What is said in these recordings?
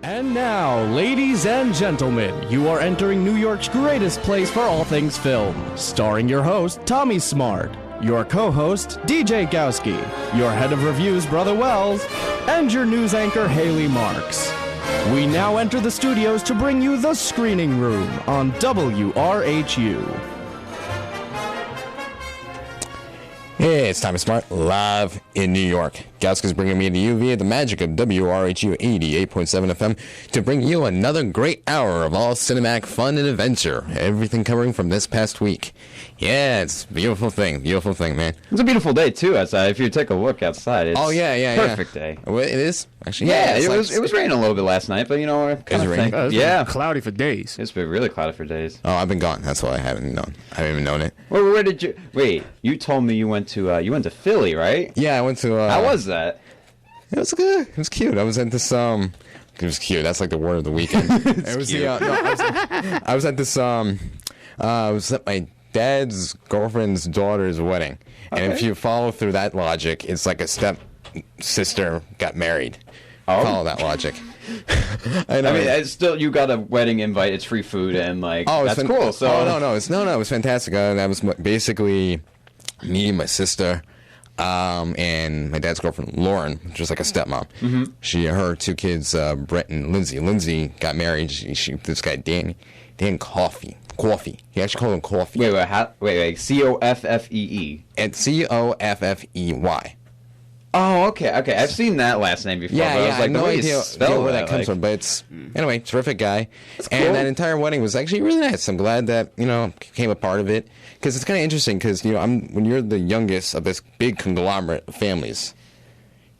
And now, ladies and gentlemen, you are entering New York's greatest place for all things film. Starring your host, Tommy Smart, your co-host, DJ Gowski, your head of reviews, Brother Wells, and your news anchor, Haley Marks. We now enter the studios to bring you The Screening Room on WRHU. Hey, it's Tommy Smart, live in New York. Gauska's bringing me to you via the magic of WRHU 88.7 FM to bring you another great hour of all cinematic fun and adventure. Everything covering from this past week. Yeah, it's a beautiful thing, man. It's a beautiful day, too, outside. If you take a look outside, it's perfect day. Well, it is? Actually, yeah, it was raining a little bit last night, but, you know, it was raining. It's been cloudy for days. It's been really cloudy for days. Oh, I've been gone. That's why I haven't even known it. Well, where did you... Wait, you told me you went to Philly, right? Yeah, I went to... How was that? It was good. It was cute. I was at this... It was cute. That's like the word of the weekend. It was cute. I was at this... I was at my dad's girlfriend's daughter's wedding. Okay. And if you follow through that logic, it's like a step-sister got married. Oh. Follow that logic. I mean, it's still, you got a wedding invite, it's free food, and that's cool. So. Oh, no, it was fantastic. That was basically me, my sister, and my dad's girlfriend, Lauren, which was like a stepmom. Mm-hmm. Her two kids, Brett and Lindsay. Lindsay got married. This guy, Dan Coffey. He actually called him Coffey. Wait, Coffee. And Coffey. Oh, okay. I've seen that last name before. Yeah, but I was like, no idea where that comes like... from. But it's anyway, terrific guy. That's cool. And that entire wedding was actually really nice. I'm glad that became a part of it because it's kind of interesting because when you're the youngest of this big conglomerate of families,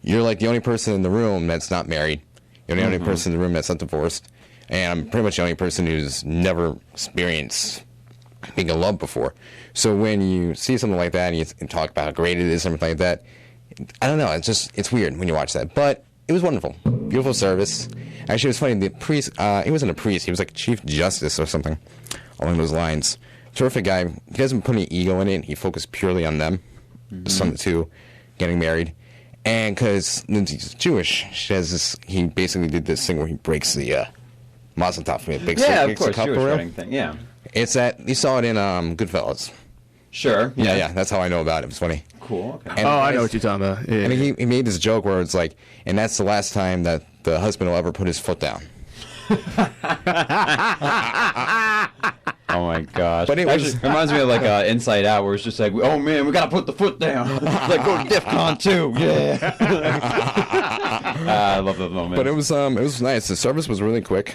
you're like the only person in the room that's not married. You're the only person in the room that's not divorced, and I'm pretty much the only person who's never experienced being in love before. So when you see something like that and you talk about how great it is, something like that. I don't know. It's weird when you watch that, but it was wonderful. Beautiful service. Actually, it was funny. The priest, he wasn't a priest. He was like Chief Justice or something along those lines. Terrific guy. He doesn't put any ego in it. He focused purely on them, the son of the two, getting married. And because Lindsay's Jewish, he basically did this thing where he breaks the mazel tov from it. Of course, Jewish wedding thing. Yeah. It's you saw it in Goodfellas. Sure. Yeah. That's how I know about it. It was funny. Cool. Okay. I know what you're talking about. Yeah. I mean, he made this joke where it's like, and that's the last time that the husband will ever put his foot down. Oh my gosh! But it reminds me of like Inside Out, where it's just like, oh man, we gotta put the foot down. Like go to DEFCON 2, yeah. I love that moment. But it was nice. The service was really quick.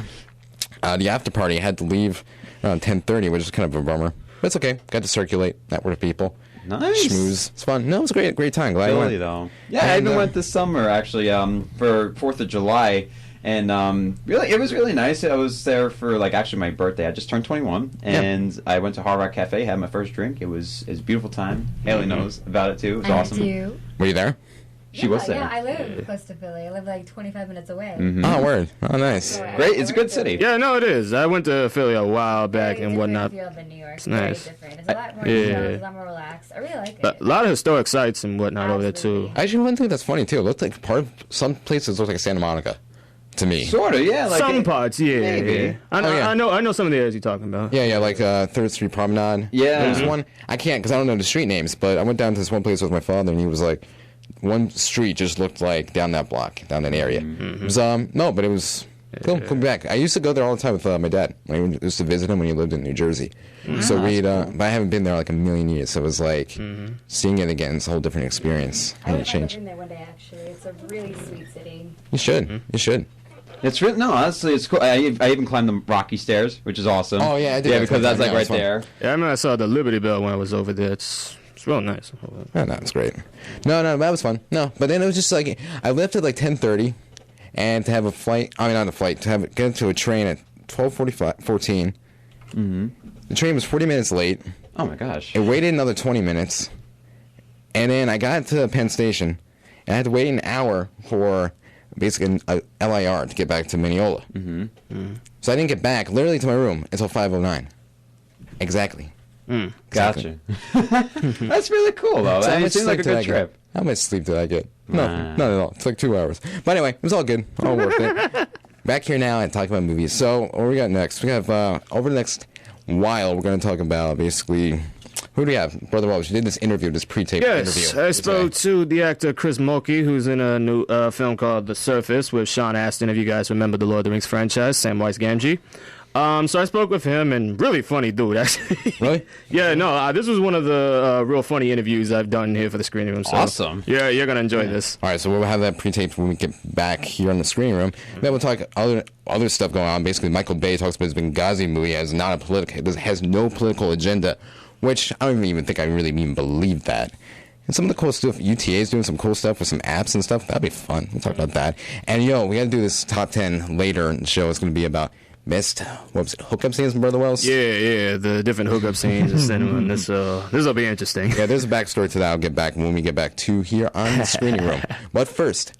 The after party had to leave around 10:30, which is kind of a bummer. But it's okay. Got to circulate, network with people. Nice. Schmooze. It's fun. No, it was a great time. Glad I went. Though. Yeah, I even went this summer actually for 4th of July. And really, it was really nice. I was there for actually my birthday. I just turned 21, and I went to Hard Rock Cafe, had my first drink. It was a beautiful time. Haley knows about it too. It was awesome. Do. Were you there? She was there. Yeah, I live close to Philly. I live 25 minutes away. Mm-hmm. Oh, word. Oh, nice. So Great. It's a good city. Yeah, no, it is. I went to Philly a while back and whatnot. Feel than New York. It's nice. Very different. It's a lot more chill. It's a lot more relaxed. I really like it. A lot of historic sites and whatnot over there too. Actually, one thing that's funny too. It looked like some places looked like Santa Monica. To me, sort of, yeah. Some parts, yeah. Maybe. I know some of the areas you're talking about. Yeah, like 3rd Street Promenade. Yeah. There's one I can't because I don't know the street names, but I went down to this one place with my father, and he was like, one street just looked like down that block, down that area. Mm-hmm. It was but it was cool. Come back. I used to go there all the time with my dad. I used to visit him when he lived in New Jersey. Mm-hmm. So but I haven't been there like a million years. So it was like seeing it again. It's a whole different experience. I would have been there one day. Actually, it's a really sweet city. You should. Mm-hmm. You should. It's really, no, honestly, it's cool. I even climbed the rocky stairs, which is awesome. Oh yeah, I did. Yeah, because that's right there. Yeah, I remember I saw the Liberty Bell when I was over there. It's real nice. Oh, no, it's great. No, that was fun. No, but then it was just like I left at 10:30, and to have a flight. I mean, not a flight. To get into a train at 14. Mm-hmm. The train was 40 minutes late. Oh my gosh! It waited another 20 minutes, and then I got to Penn Station, and I had to wait an hour for basically a LIR to get back to Mineola. Mm-hmm. Mm-hmm. So I didn't get back literally to my room until 5:09. Exactly. Gotcha. That's really cool, though. It seems like a good trip. How much sleep did I get? No, not at all. It's like 2 hours. But anyway, it was all good. All worth it. Back here now and talking about movies. So, what we got next? We have, over the next while, we're going to talk about basically... Who do we have? Brother Wells, you did this interview, this pre-taped interview. Yes, I spoke to the actor Chris Mulkey, who's in a new film called The Surface with Sean Astin, if you guys remember the Lord of the Rings franchise, Samwise Gamgee. So I spoke with him, and really funny dude, actually. Really? Yeah, no, this was one of the real funny interviews I've done here for the screening room. So Awesome. Yeah, you're going to enjoy this. All right, so we'll have that pre-taped when we get back here in the screening room. Then we'll talk other stuff going on. Basically, Michael Bay talks about his Benghazi movie as not a political, it has no political agenda, which I don't even think I really even believe that. And some of the cool stuff, UTA's doing some cool stuff with some apps and stuff. That'd be fun. We'll talk about that. And, we got to do this top 10 later in the show. It's going to be about best, hookup scenes, Brother Wells? Yeah, the different hookup scenes in cinema. And this will be interesting. Yeah, there's a backstory to that. I'll get back when we get back to here on the screening room. But first,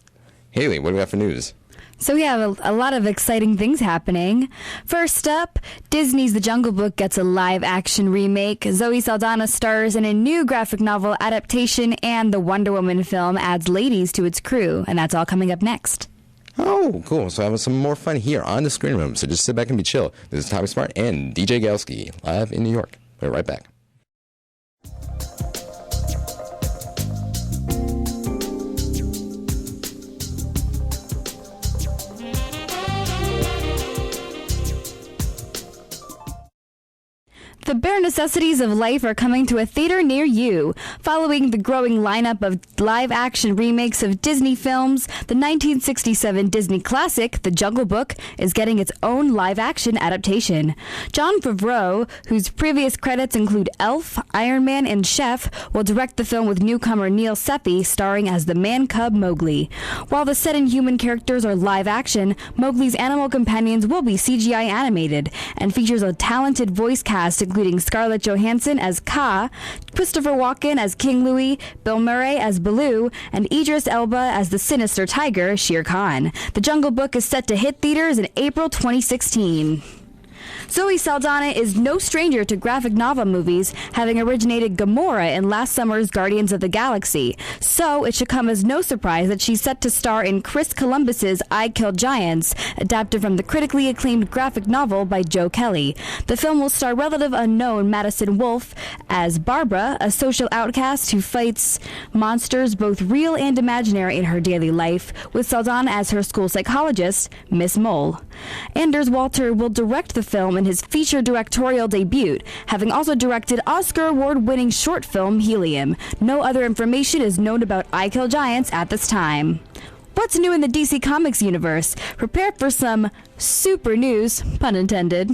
Haley, what do we got for news? So we have a lot of exciting things happening. First up, Disney's The Jungle Book gets a live-action remake. Zoe Saldana stars in a new graphic novel adaptation, and the Wonder Woman film adds ladies to its crew. And that's all coming up next. Oh, cool. So having some more fun here on the screening room. So just sit back and be chill. This is Tommy Smart and DJ Galski live in New York. We'll be right back. The bare necessities of life are coming to a theater near you. Following the growing lineup of live-action remakes of Disney films, the 1967 Disney classic, The Jungle Book, is getting its own live-action adaptation. Jon Favreau, whose previous credits include Elf, Iron Man, and Chef, will direct the film with newcomer Neil Sethi starring as the man-cub Mowgli. While the set and human characters are live-action, Mowgli's animal companions will be CGI animated and features a talented voice cast including Scarlett Johansson as Kaa, Christopher Walken as King Louie, Bill Murray as Baloo, and Idris Elba as the sinister tiger, Shere Khan. The Jungle Book is set to hit theaters in April 2016. Zoe Saldana is no stranger to graphic novel movies, having originated Gamora in last summer's Guardians of the Galaxy. So it should come as no surprise that she's set to star in Chris Columbus's I Killed Giants, adapted from the critically acclaimed graphic novel by Joe Kelly. The film will star relative unknown Madison Wolfe as Barbara, a social outcast who fights monsters both real and imaginary in her daily life, with Saldana as her school psychologist, Miss Mole. Anders Walter will direct the film in his feature directorial debut, having also directed Oscar award-winning short film Helium. No other information is known about I Kill Giants at this time. What's new in the DC Comics universe? Prepare for some super news, pun intended,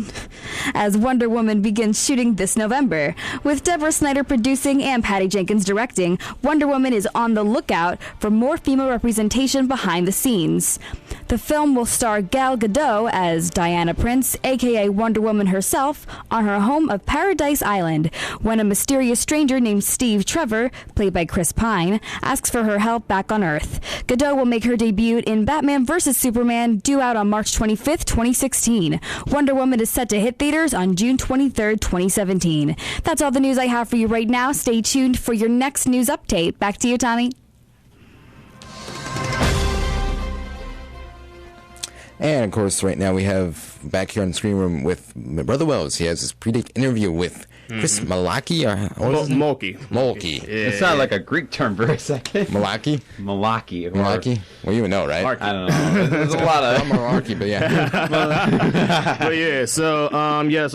as Wonder Woman begins shooting this November. With Deborah Snyder producing and Patty Jenkins directing, Wonder Woman is on the lookout for more female representation behind the scenes. The film will star Gal Gadot as Diana Prince, aka Wonder Woman herself, on her home of Paradise Island, when a mysterious stranger named Steve Trevor, played by Chris Pine, asks for her help back on Earth. Gadot will make her debut in Batman vs. Superman, due out on March 25th, 2016. Wonder Woman is set to hit theaters on June 23rd, 2017. That's all the news I have for you right now. Stay tuned for your next news update. Back to you, Tommy. And, of course, right now we have back here on the screen room with my Brother Wells. He has this pre-date interview with Chris Mulkey. Mulkey. Yeah. It sounded like a Greek term for a second. Mulkey? Mulkey. Well, you would know, right? I don't know. There's a lot of... Malarkey, but yeah. But yeah, so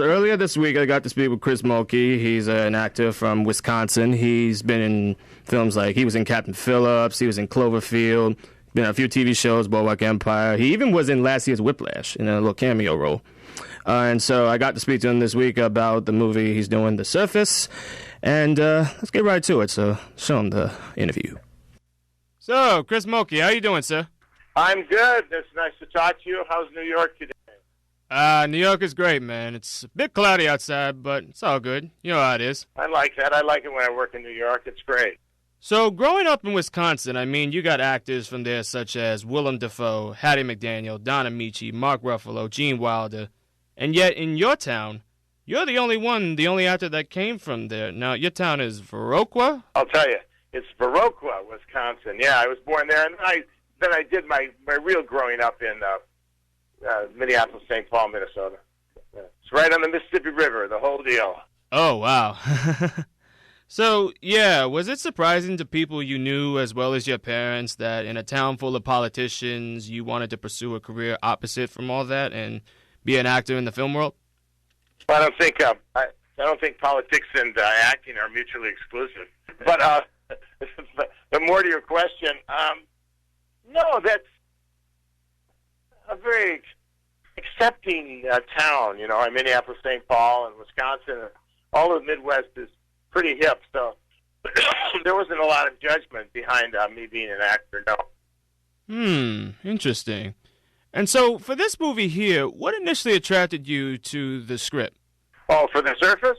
earlier this week I got to speak with Chris Mulkey. He's an actor from Wisconsin. He's been in films like, he was in Captain Phillips, he was in Cloverfield, been on a few TV shows, Boardwalk Empire. He even was in last year's Whiplash in a little cameo role. And so I got to speak to him this week about the movie he's doing, The Surface. And let's get right to it. So show him the interview. So, Chris Mulkey, how you doing, sir? I'm good. It's nice to talk to you. How's New York today? New York is great, man. It's a bit cloudy outside, but it's all good. You know how it is. I like that. I like it when I work in New York. It's great. So, growing up in Wisconsin, I mean, you got actors from there such as Willem Dafoe, Hattie McDaniel, Don Amici, Mark Ruffalo, Gene Wilder. And yet, in your town, you're the only actor that came from there. Now, your town is Viroqua? I'll tell you, it's Viroqua, Wisconsin. Yeah, I was born there, and then I did my real growing up in Minneapolis, St. Paul, Minnesota. Yeah. It's right on the Mississippi River, the whole deal. Oh, wow. So, yeah, was it surprising to people you knew as well as your parents that in a town full of politicians, you wanted to pursue a career opposite from all that and be an actor in the film world? I don't think politics and acting are mutually exclusive. But more to your question, no, that's a very accepting town. You know, Minneapolis, St. Paul, and Wisconsin, all of the Midwest is pretty hip. So there wasn't a lot of judgment behind me being an actor. No. Interesting. And so for this movie here, what initially attracted you to the script? Oh, for the surface?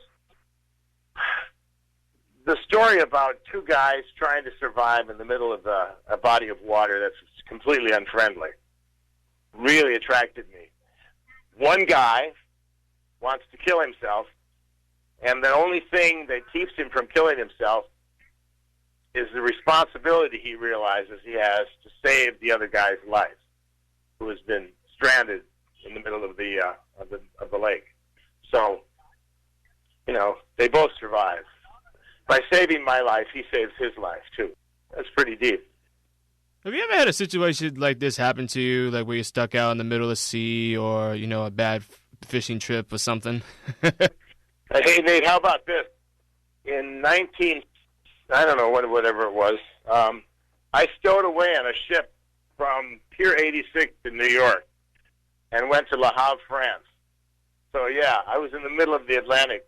The story about two guys trying to survive in the middle of a body of water that's completely unfriendly really attracted me. One guy wants to kill himself, and the only thing that keeps him from killing himself is the responsibility he realizes he has to save the other guy's life, who has been stranded in the middle of the lake. So, you know, they both survive. By saving my life, he saves his life too. That's pretty deep. Have you ever had a situation like this happen to you, like where you're stuck out in the middle of the sea or, you know, a bad fishing trip or something? Hey, Nate, how about this? In whatever it was, I stowed away on a ship from Pier 86 to New York and went to Le Havre, France. So, yeah, I was in the middle of the Atlantic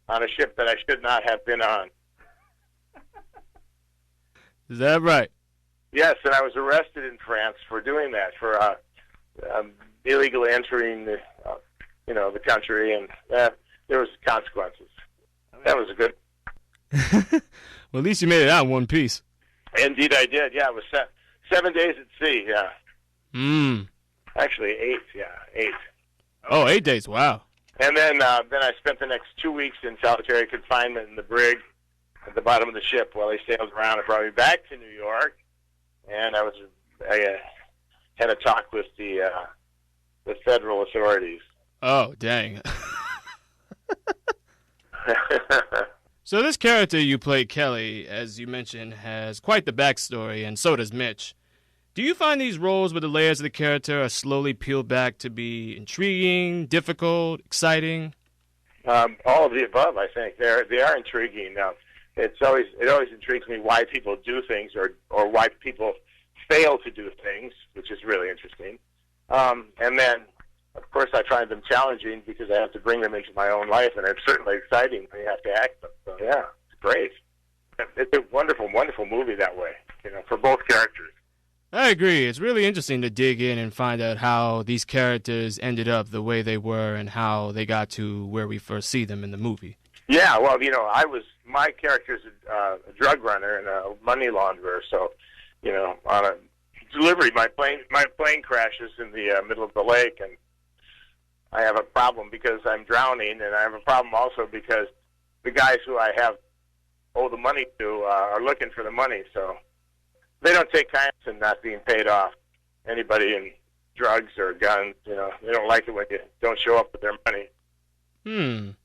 on a ship that I should not have been on. Is that right? Yes, and I was arrested in France for doing that, for illegally entering the country, and there was consequences. That was good. Well, at least you made it out in one piece. Indeed, I did. Yeah, it was 7 days at sea. Yeah. Actually, 8. Yeah, 8. Oh, 8 days. Wow. And then I spent the next 2 weeks in solitary confinement in the brig at the bottom of the ship while they sailed around and brought me back to New York. And I had a talk with the federal authorities. Oh, dang. So this character you play, Kelly, as you mentioned, has quite the backstory, and so does Mitch. Do you find these roles where the layers of the character are slowly peeled back to be intriguing, difficult, exciting? All of the above, I think. They are intriguing. Now, it always intrigues me why people do things or why people fail to do things, which is really interesting. And then, of course, I find them challenging because I have to bring them into my own life, and it's certainly exciting when you have to act them. So, yeah, it's great. It's a wonderful, wonderful movie that way, for both characters. I agree. It's really interesting to dig in and find out how these characters ended up the way they were and how they got to where we first see them in the movie. Yeah, well, my character's a drug runner and a money launderer, so, on a delivery, my plane crashes in the middle of the lake, and I have a problem because I'm drowning, and I have a problem also because the guys who I owe the money to are looking for the money, so they don't take kindness in not being paid off. Anybody in drugs or guns, they don't like it when you don't show up with their money. And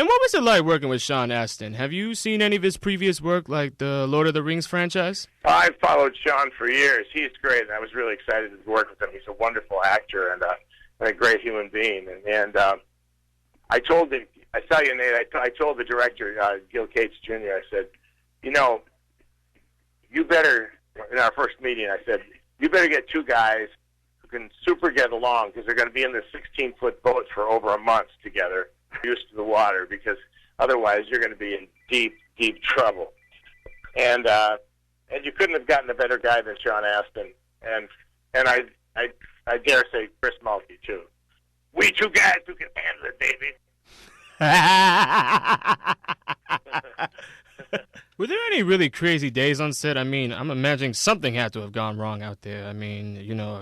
what was it like working with Sean Astin? Have you seen any of his previous work, like the Lord of the Rings franchise? I've followed Sean for years. He's great, and I was really excited to work with him. He's a wonderful actor and a great human being. And I told him, I tell you, Nate, I told the director, Gil Cates Jr., I said, you better, in our first meeting, I said, you better get two guys who can super get along because they're going to be in this 16-foot boat for over a month together, used to the water, because otherwise you're going to be in deep, deep trouble. And you couldn't have gotten a better guy than Sean Astin. And I dare say Chris Mulkey, too. We two guys who can handle it, baby. Were there any really crazy days on set? I mean, I'm imagining something had to have gone wrong out there. I mean,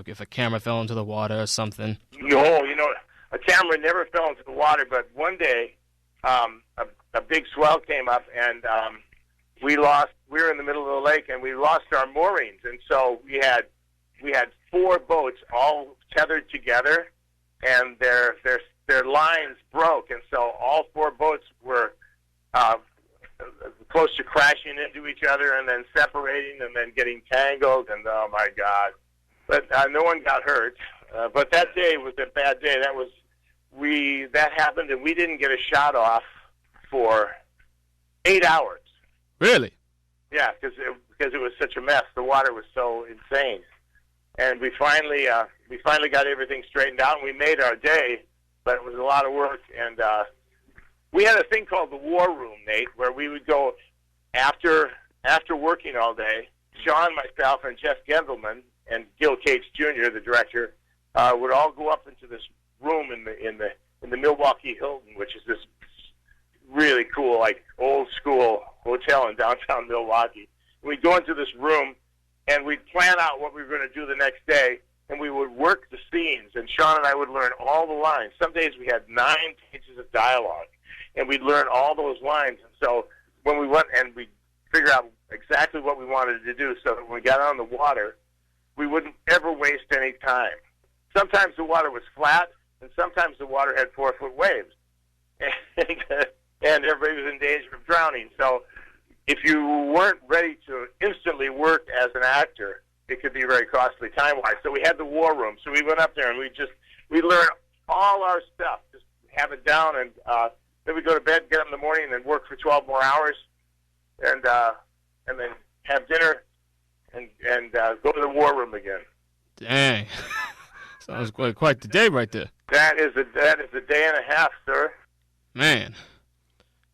if a camera fell into the water or something. No, a camera never fell into the water, but one day a big swell came up, and we were in the middle of the lake, and we lost our moorings, and so we had 4 boats all tethered together, and their lines broke, and so all 4 boats were close to crashing into each other, and then separating, and then getting tangled, and oh my God! But no one got hurt. But that day was a bad day. That happened, and we didn't get a shot off for 8 hours. Really? Yeah, because it was such a mess. The water was so insane, and we finally got everything straightened out, and we made our day. But it was a lot of work, and we had a thing called the War Room, Nate, where we would go after working all day. Sean, myself, and Jeff Gendelman and Gil Cates Jr., the director, would all go up into this room in the Milwaukee Hilton, which is this really cool, like old school hotel in downtown Milwaukee. We'd go into this room and we'd plan out what we were going to do the next day, and we would work the scenes. And Sean and I would learn all the lines. Some days we had 9 pages of dialogue, and we'd learn all those lines. And so when we went and we'd figure out exactly what we wanted to do, so that when we got on the water, we wouldn't ever waste any time. Sometimes the water was flat, and sometimes the water had 4-foot waves, and everybody was in danger of drowning. So if you weren't ready to instantly work as an actor, it could be very costly time-wise. So we had the War Room. So we went up there, and we learned all our stuff, just have it down, and then we'd go to bed, get up in the morning, and then work for 12 more hours, and then have dinner, and go to the War Room again. Dang. Sounds quite the day right there. That is a day and a half, sir. Man.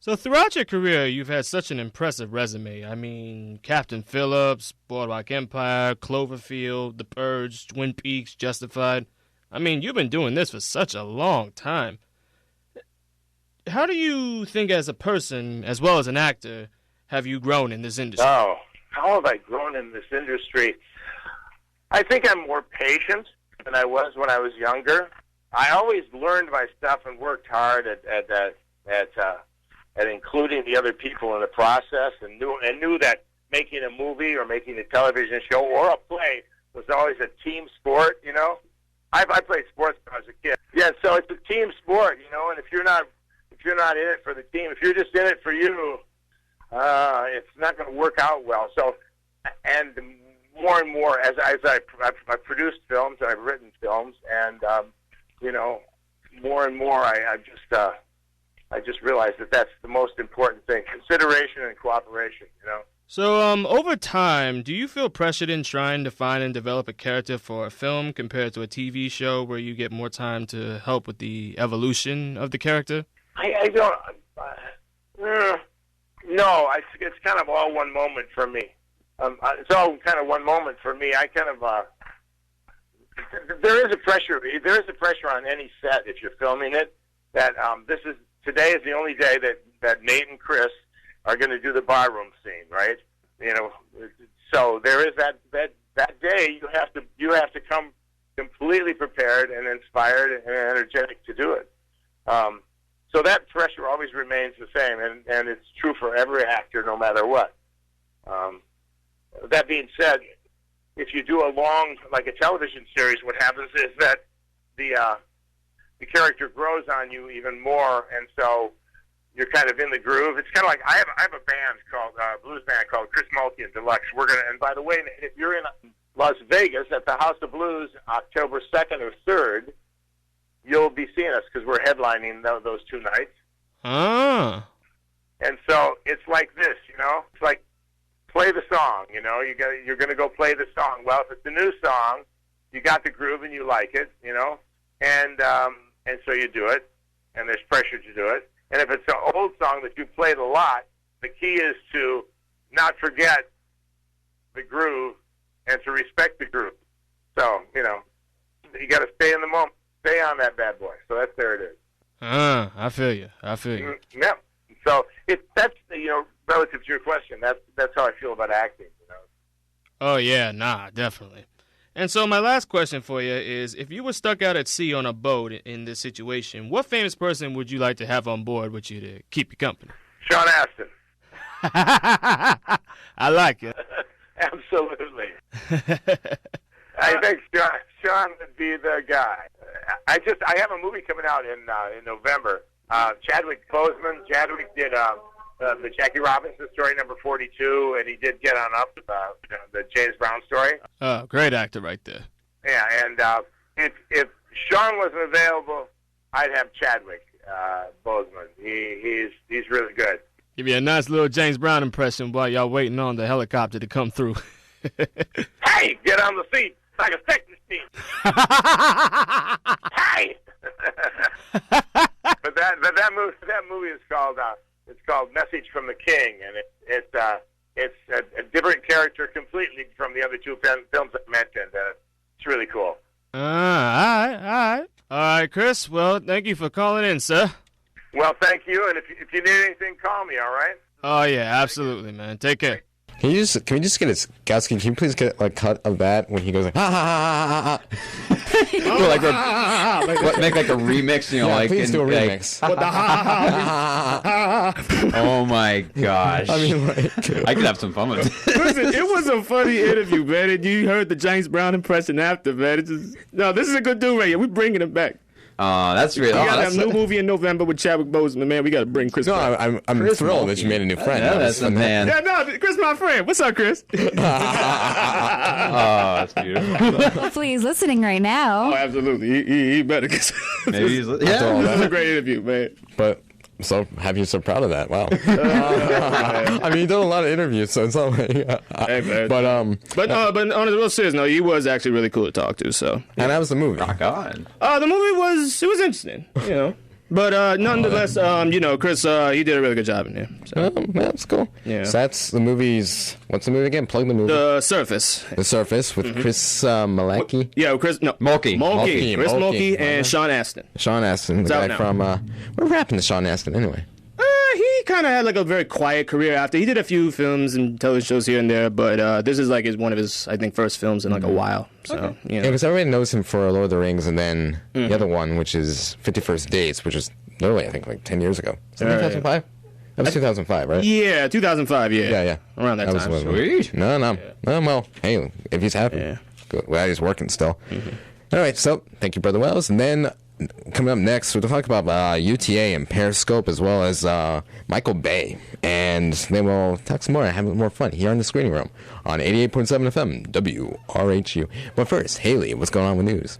So throughout your career, you've had such an impressive resume. I mean, Captain Phillips, Boardwalk Empire, Cloverfield, The Purge, Twin Peaks, Justified. I mean, you've been doing this for such a long time. How do you think as a person, as well as an actor, have you grown in this industry? Oh, how have I grown in this industry? I think I'm more patient than I was when I was younger. I always learned my stuff and worked hard at including the other people in the process, and knew that making a movie or making a television show or a play was always a team sport. You know, I played sports when I was a kid. Yeah, so it's a team sport. You know, and if you're not in it for the team, if you're just in it for you, it's not going to work out well. So, and more and more as I've produced films and I've written films, and you know, more and more I just realized that that's the most important thing: consideration and cooperation. You know. So, over time, do you feel pressured in trying to find and develop a character for a film compared to a TV show where you get more time to help with the evolution of the character? I don't. No, it's kind of all one moment for me. It's all kind of one moment for me. I kind of there is a pressure. There is a pressure on any set if you're filming it. That today is the only day that Nate and Chris are going to do the barroom scene, right? You know, so there is that day you have to come completely prepared and inspired and energetic to do it. So that pressure always remains the same, and it's true for every actor, no matter what. That being said, if you do a long, like a television series, what happens is that the character grows on you even more, and so you're kind of in the groove. It's kind of like I have a band called blues band called Chris Mulkey and Deluxe. And by the way, if you're in Las Vegas at the House of Blues, October 2nd or 3rd, you'll be seeing us because we're headlining those 2 nights. Ah. And so it's like this, you know. It's like play the song, you know. You're going to go play the song. Well, if it's a new song, you got the groove and you like it, you know, and so you do it, and there's pressure to do it. And if it's an old song that you played a lot, the key is to not forget the groove and to respect the groove. So, you know, you got to stay in the moment, stay on that bad boy. So there it is. I feel you. Yeah. So that's you know, relative to your question, that's how I feel about acting. You know. Oh yeah, definitely. And so my last question for you is, if you were stuck out at sea on a boat in this situation, what famous person would you like to have on board with you to keep you company? Sean Astin. I like it. Absolutely. I think Sean would be the guy. I have a movie coming out in November. Chadwick Boseman. Chadwick did the Jackie Robinson story, number 42, and he did Get On Up, the James Brown story. Oh, great actor right there. Yeah, and if Sean wasn't available, I'd have Chadwick Boseman. He's really good. Give you a nice little James Brown impression while y'all waiting on the helicopter to come through. Hey, get on the seat like a sex machine. Hey. But that movie is called Message from the King, and it's a different character completely from the other two films I mentioned. It's really cool. All right, Chris. Well, thank you for calling in, sir. Well, thank you, and if you need anything, call me. All right. Oh yeah, absolutely, man. Take care. Can we just get a Gowski? Can you please get a cut of that when he goes like ha ha ha ha ha? Or make like a remix, you know, Yeah, like please do a remix. Oh my gosh! I mean, like, I could have some fun with it. Listen, it was a funny interview, man. And you heard the James Brown impression after, man. This is a good dude right here. We're bringing him back. That's really. We got a new movie in November with Chadwick Boseman, man. We got to bring Chris. no, back. I'm thrilled that you made a new friend. Yeah, that's a man. Yeah, no, Chris, my friend. What's up, Chris? Oh, that's beautiful. Hopefully he's listening right Oh, now. absolutely. He better. Maybe he's. After all This was that. a great interview, man. But I'm so happy you're so proud of that. Wow. I mean, you've done a lot of interviews, so it's not like. Hey, man. But But on a real serious note, he was actually really cool to talk to. So, and that was the movie. Rock on. the movie was interesting, you know. But nonetheless, Chris, he did a really good job in there. So. That's cool. Yeah. So that's the movie's. What's the movie again? Plug the movie. The Surface. The Surface with Chris Mulkey. Yeah, Chris. No, Mulkey. Chris Mulkey. Mulkey and Sean Astin. Sean Astin, the out guy now. from. What happened to Sean Astin anyway? He kind of had like a very quiet career after. He did a few films and television shows here and there, but this is like one of his, I think, first films in like a while. So, Yeah, because everybody knows him for Lord of the Rings, and then the other one, which is 51st Dates, which was literally, I think, like 10 years ago. Is that 2005? That was 2005, right? Yeah, 2005, Yeah. Around that was time. what it was. Sweet. No, well, hey, if he's happy. Yeah. Good. Well, he's working still. All right, so thank you, Brother Wells. And then coming up next, we'll talk about UTA and Periscope, as well as Michael Bay. And then we'll talk some more and have more fun here in the screening room on 88.7 FM, WRHU. But first, Haley, what's going on with news?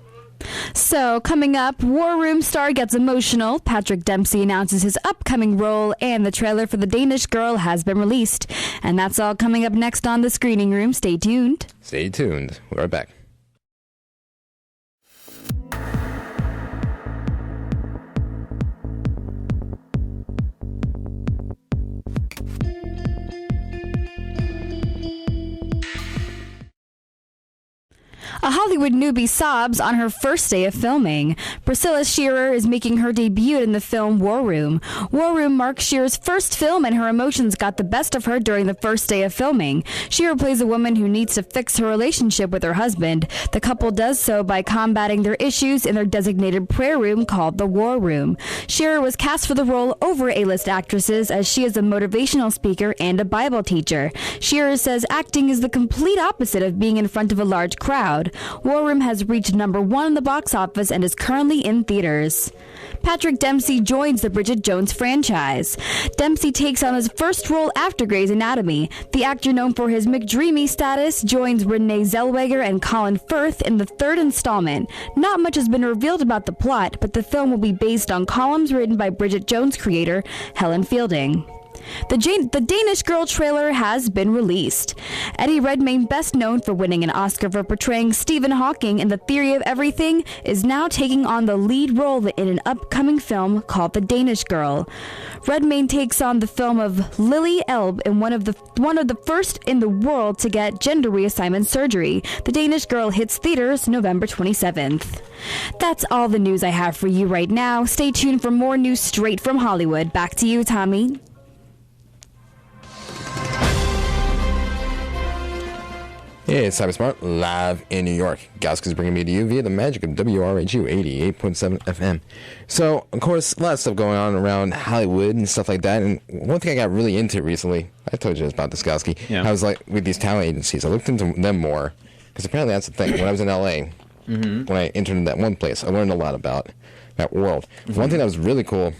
So, coming up, War Room star gets emotional. Patrick Dempsey announces his upcoming role, and the trailer for The Danish Girl has been released. And that's all coming up next on the screening room. Stay tuned. Stay tuned. We'll be right back. A Hollywood newbie sobs on her first day of filming. Priscilla Shearer is making her debut in the film War Room. War Room marks Shearer's first film, and her emotions got the best of her during the first day of filming. Shearer plays a woman who needs to fix her relationship with her husband. The couple does so by combating their issues in their designated prayer room called the War Room. Shearer was cast for the role over A-list actresses, as she is a motivational speaker and a Bible teacher. Shearer says acting is the complete opposite of being in front of a large crowd. War Room has reached #1 in the box office and is currently in theaters. Patrick Dempsey joins the Bridget Jones franchise. Dempsey takes on his first role after Grey's Anatomy. The actor, known for his McDreamy status, joins Renee Zellweger and Colin Firth in the third installment. Not much has been revealed about the plot, but the film will be based on columns written by Bridget Jones creator Helen Fielding. The Danish Girl trailer has been released. Eddie Redmayne, best known for winning an Oscar for portraying Stephen Hawking in The Theory of Everything, is now taking on the lead role in an upcoming film called The Danish Girl. Redmayne takes on the film of Lily Elbe, in one of the first in the world to get gender reassignment surgery. The Danish Girl hits theaters November 27th. That's all the news I have for you right now. Stay tuned for more news straight from Hollywood. Back to you, Tommy. Hey, it's Cyber Smart, live in New York. Gauski's bringing me to you via the magic of WRHU 88.7 FM. So, of course, a lot of stuff going on around Hollywood and stuff like that. And one thing I got really into recently, I told you about this, Gauski. Yeah. I was like, with these talent agencies, I looked into them more. because apparently that's the thing. When I was in L.A., when I interned in that one place, I learned a lot about that world. One thing that was really cool,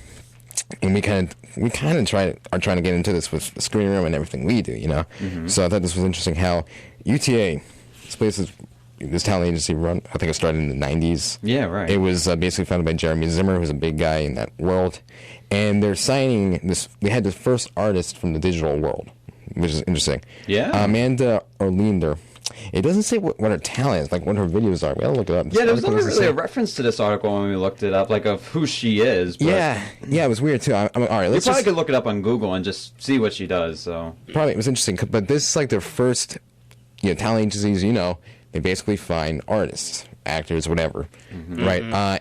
and we kind of are trying to get into this with the screen room and everything we do, So I thought this was interesting how UTA, this talent agency run, I think it started in the 90s. Yeah, right. It was basically founded by Jeremy Zimmer, who's a big guy in that world. And they're signing this, they had the first artist from the digital world, which is interesting. Yeah. Amanda Orlinder. It doesn't say what her talent is, like what her videos are. We gotta look it up. Yeah, there was never really a reference to this article when we looked it up, like of who she is. But yeah, it was weird too. All right, you probably could look it up on Google and just see what she does. So probably it was interesting, but this is like their first, talent agencies. They basically find artists, actors, whatever, right?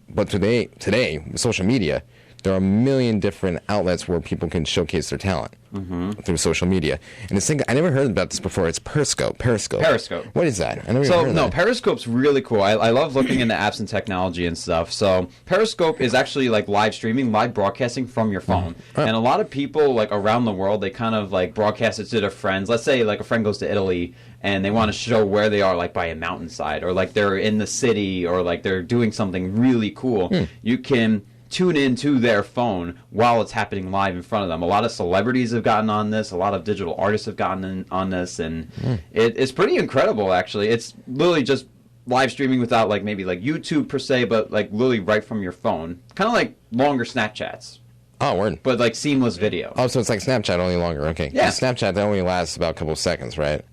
But today with social media, there are a million different outlets where people can showcase their talent through social media. And this thing, I never heard about this before. It's Periscope. What is that? I never heard of that. Periscope's really cool. I love looking into apps and technology and stuff. So Periscope is actually like live streaming, live broadcasting from your phone. And a lot of people like around the world, they kind of like broadcast it to their friends. Let's say like a friend goes to Italy and they want to show where they are, like by a mountainside, or like they're in the city, or like they're doing something really cool. You can tune into their phone while it's happening live in front of them. A lot of celebrities have gotten on this. A lot of digital artists have gotten on this, and it's pretty incredible, actually. It's literally just live streaming without like maybe like YouTube per se, but like literally right from your phone. Kind of like longer Snapchats. Oh, word. But like seamless video. Oh, so it's like Snapchat, only longer. Okay. Yeah. Snapchat, that only lasts about a couple of seconds, right?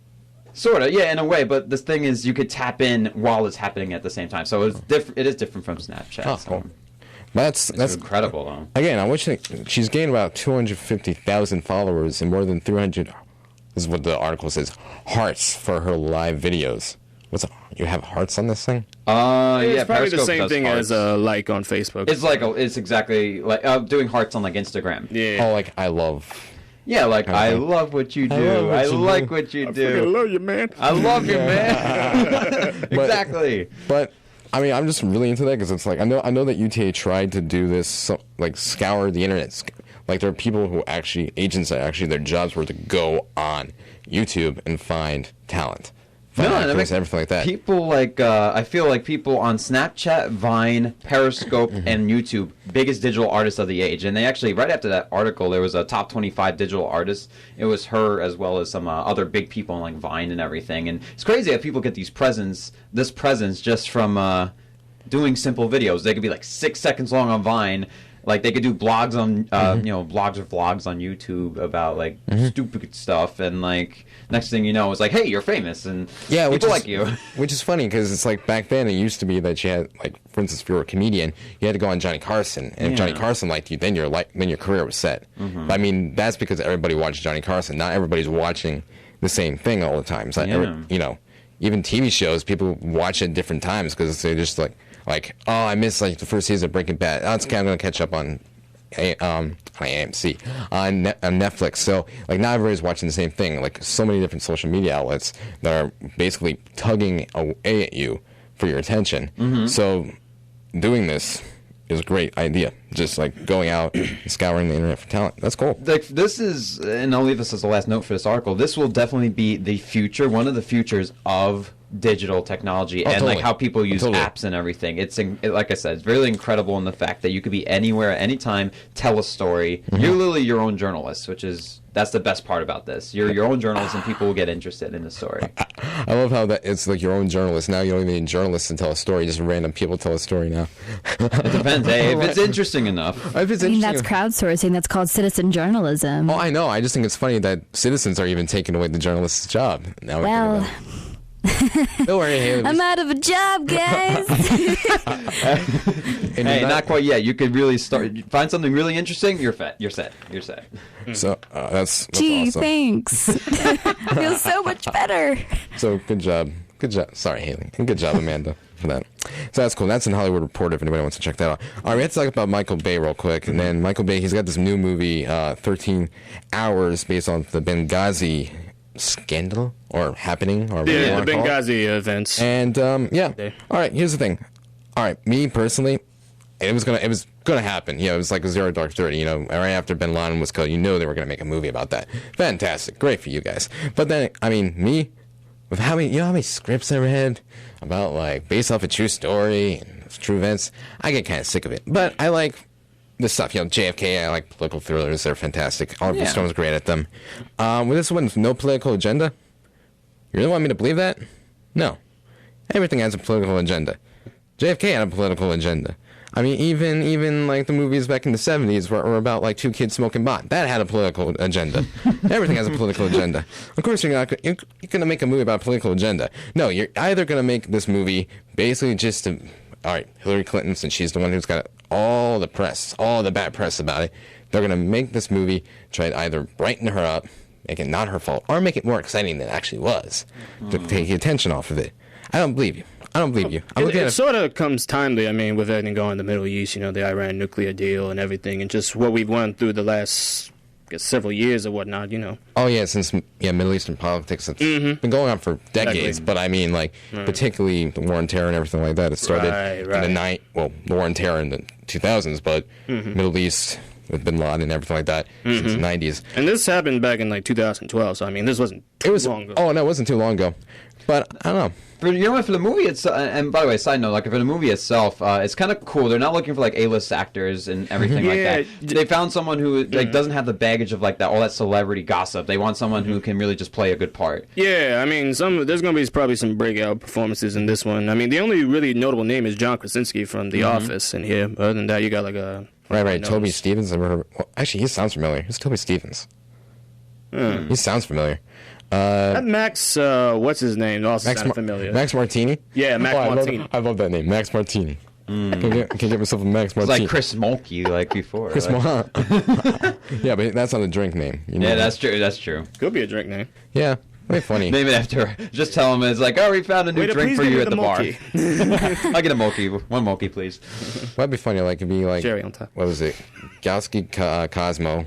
Sort of, yeah, in a way. But the thing is, you could tap in while it's happening at the same time. So it is different from Snapchat. Oh, cool. That's incredible, though. Again, I wish she's gained about 250,000 followers and more than 300. This is what the article says. Hearts for her live videos. You have hearts on this thing? It's probably Periscope the same thing hearts. as a like on Facebook. It's exactly like doing hearts on like Instagram. Yeah. Oh, like I love. Yeah, like I love what you do. I like what you do. I love you, man. I love you, man. Exactly. But I mean, I'm just really into that because it's like I know that UTA tried to do this, like scour the internet. Like there are people who agents that actually their jobs were to go on YouTube and find talent. Everything like that. People like I feel like people on Snapchat, Vine, Periscope, and YouTube, biggest digital artists of the age. And they actually, right after that article, there was a top 25 digital artists. It was her as well as some other big people on like Vine and everything. And it's crazy how people get this presence just from doing simple videos. They could be like 6 seconds long on Vine. Like they could do blogs on, blogs or vlogs on YouTube about like stupid stuff, and like next thing you know, it's like, hey, you're famous, and people like you. Which is funny because it's like back then it used to be that you had like, for instance, if you were a comedian, you had to go on Johnny Carson, and if Johnny Carson liked you, then your career was set. But I mean, that's because everybody watched Johnny Carson. Not everybody's watching the same thing all the time. So even TV shows, people watch at different times because they're just like, oh, I missed like the first season of Breaking Bad. Oh, it's okay, I'm going to catch up on AMC, on Netflix. So like not everybody's watching the same thing. Like so many different social media outlets that are basically tugging away at you for your attention. So doing this is a great idea. Just like going out and scouring the internet for talent. That's cool. Like this is, and I'll leave this as the last note for this article. This will definitely be the future, one of the futures of digital technology and totally. like how people use apps and everything. It's like I said, it's really incredible in the fact that you could be anywhere at any time, tell a story. You're literally your own journalist, that's the best part about this. You're your own journalist, and people will get interested in the story. I love how that it's like your own journalist. Now you don't even need journalists to tell a story. Just random people tell a story now. It depends. Hey, if it's interesting enough. I mean, that's crowdsourcing. That's called citizen journalism. Oh, I know. I just think it's funny that citizens are even taking away the journalist's job. Now don't worry, Haley. I'm out of a job, guys. Hey, not quite yet. You could really find something really interesting. You're set. So that's Gee, awesome. Thanks. Feels so much better. So good job. Sorry, Haley. And good job, Amanda, for that. So that's cool. That's in Hollywood Reporter if anybody wants to check that out. All right, we have to talk about Michael Bay real quick. And then Michael Bay, he's got this new movie, 13 Hours, based on the Benghazi scandal or happening, or the Benghazi events. And all right, here's the thing. All right, me personally, it was gonna happen. It was like a 0 Dark 30. Right after Bin Laden was killed, they were gonna make a movie about that. Fantastic, great for you guys. But then, I mean, me, with how many scripts I read about like based off a true story and true events, I get kind of sick of it. But I like this stuff, JFK. I like political thrillers; they're fantastic. Oliver Stone's great at them. With this one, no political agenda. You really want me to believe that? No. Everything has a political agenda. JFK had a political agenda. I mean, even like the movies back in the 70s were about like two kids smoking pot. That had a political agenda. Everything has a political agenda. Of course, you're going to make a movie about a political agenda. No, you're either going to make this movie basically just to, all right, Hillary Clinton, since she's the one who's got all the press, all the bad press about it, they're going to make this movie, try to either brighten her up, make it not her fault, or make it more exciting than it actually was, to take the attention off of it. I don't believe you. It sort of comes timely, I mean, with everything going in the Middle East, the Iran nuclear deal and everything, and just what we've went through the last, several years or whatnot, Oh, yeah, since Middle Eastern politics, it's been going on for decades, but I mean, particularly the war on terror and everything like that. It started in the war on terror in the 2000s, but Middle East with Bin Laden and everything like that since the 90s. And this happened back in 2012, so I mean, this wasn't too long ago. Oh, no, it wasn't too long ago. But I don't know. But what, for the movie itself, and by the way, side note, for the movie itself, it's kind of cool. They're not looking for A-list actors and everything like that. They found someone who doesn't have the baggage of all that celebrity gossip. They want someone who can really just play a good part. Yeah, I mean, there's going to be probably some breakout performances in this one. I mean, the only really notable name is John Krasinski from The Office in here. Other than that, you got a... Right. Toby Stevens. Actually, he sounds familiar. It's Toby Stevens. He sounds familiar. That Max, what's his name? Also sounds familiar. Max Martini? Yeah, Max Martini. I love that name, Max Martini. Can get myself a Max Martini. It's like Chris Mulkey, before. Chris Mulkey. Yeah, but that's not a drink name. Yeah, that's true. Could be a drink name. Yeah, very funny. Name it after. Just tell him it's we found a new drink for you at the bar. I'll get a Mulkey. One Mulkey, please. That'd be funny. It'd be like cherry on top. What was it? Gowski Cosmo.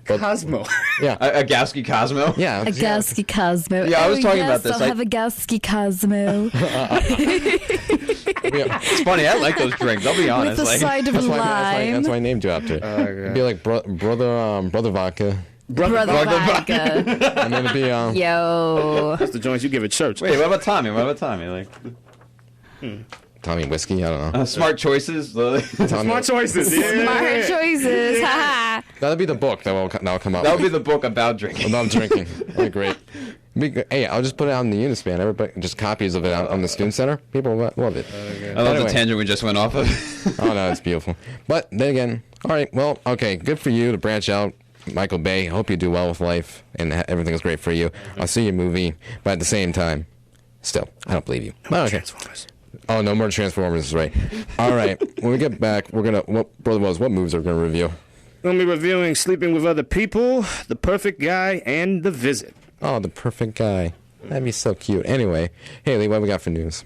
Cosmo. Yeah. A Gowski Cosmo? Yeah. A Gowski Cosmo. Yeah, I was talking about this. I'll have a Gowski Cosmo. It's funny. I like those drinks. I'll be honest. With a side of lime. That's why I named you after. It'd be like Brother Vodka. Brother Vodka. And then it'd be Yo. That's the joints you give at church. Wait, what about Tommy? Tommy Whiskey? I don't know. Smart choices. Smart choices. Yeah. Smart choices. That'll be the book that'll come out. That'll be the book about drinking. About drinking. That'd be great. Hey, I'll just put it out on the Unispan. Everybody, just copies of it out on the Student Center. People love it. I love the tangent we just went off of. Oh, no, it's beautiful. But then again, all right, well, okay, good for you to branch out. Michael Bay, hope you do well with life and everything is great for you. I'll see your movie, but at the same time, still, I don't believe you. No more Transformers. Oh, no more Transformers is right. All right, when we get back, we're going to, what movies are we going to review? We're going to be reviewing Sleeping with Other People, The Perfect Guy, and The Visit. Oh, The Perfect Guy. That'd be so cute. Anyway, Haley, what we got for news?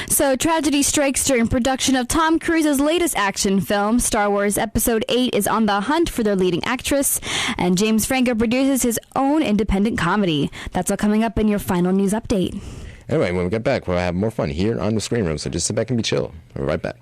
So, tragedy strikes during production of Tom Cruise's latest action film. Star Wars Episode 8 is on the hunt for their leading actress, and James Franco produces his own independent comedy. That's all coming up in your final news update. Anyway, when we get back, we'll have more fun here on the Screen Room, so just sit back and be chill. We'll be right back.